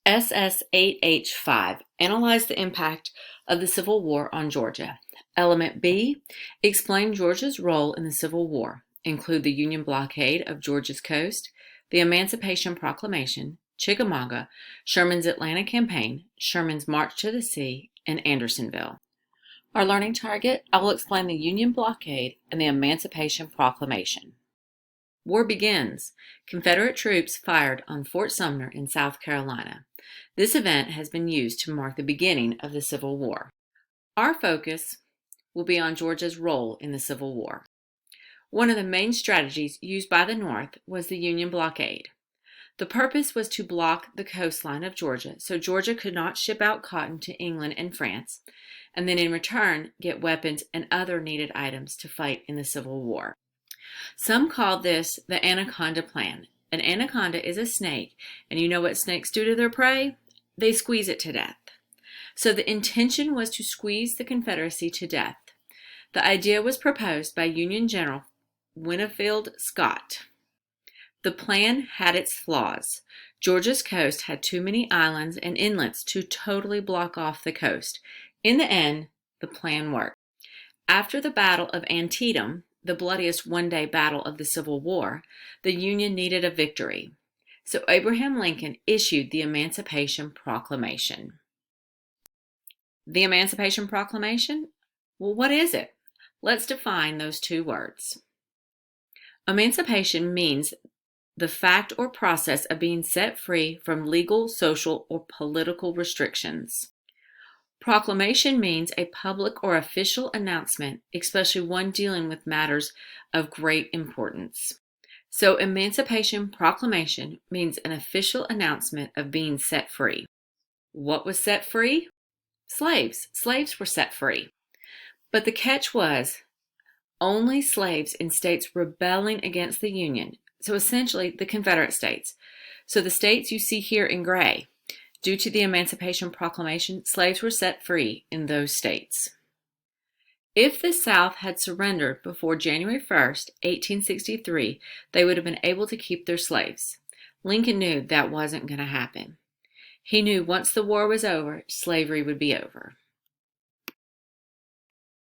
SS8H5. Analyze the impact of the Civil War on Georgia. Element B. Explain Georgia's role in the Civil War. Include the Union blockade of Georgia's coast, the Emancipation Proclamation, Chickamauga, Sherman's Atlanta campaign, Sherman's march to the sea, and Andersonville. Our learning target: I will explain the Union blockade and the Emancipation Proclamation. War begins. Confederate troops fired on Fort Sumner in South Carolina. This event has been used to mark the beginning of the Civil War. Our focus will be on Georgia's role in the Civil War. One of the main strategies used by the North was the Union blockade. The purpose was to block the coastline of Georgia so Georgia could not ship out cotton to England and France, and then in return get weapons and other needed items to fight in the Civil War. Some call this the anaconda plan. An anaconda is a snake, and you know what snakes do to their prey? They squeeze it to death. So the intention was to squeeze the Confederacy to death. The idea was proposed by Union General Winfield Scott. The plan had its flaws. Georgia's coast had too many islands and inlets to totally block off the coast. In the end, the plan worked. After the Battle of Antietam, the bloodiest one-day battle of the Civil War, the Union needed a victory. So Abraham Lincoln issued the Emancipation Proclamation. The Emancipation Proclamation? Well, what is it? Let's define those two words. Emancipation means the fact or process of being set free from legal, social, or political restrictions. Proclamation means a public or official announcement, especially one dealing with matters of great importance. So Emancipation Proclamation means an official announcement of being set free. What was set free? Slaves. Slaves were set free. But the catch was only slaves in states rebelling against the Union, so essentially the Confederate states. So the states you see here in gray. Due to the Emancipation Proclamation, slaves were set free in those states. If the South had surrendered before January 1st, 1863, they would have been able to keep their slaves. Lincoln knew that wasn't going to happen. He knew once the war was over, slavery would be over.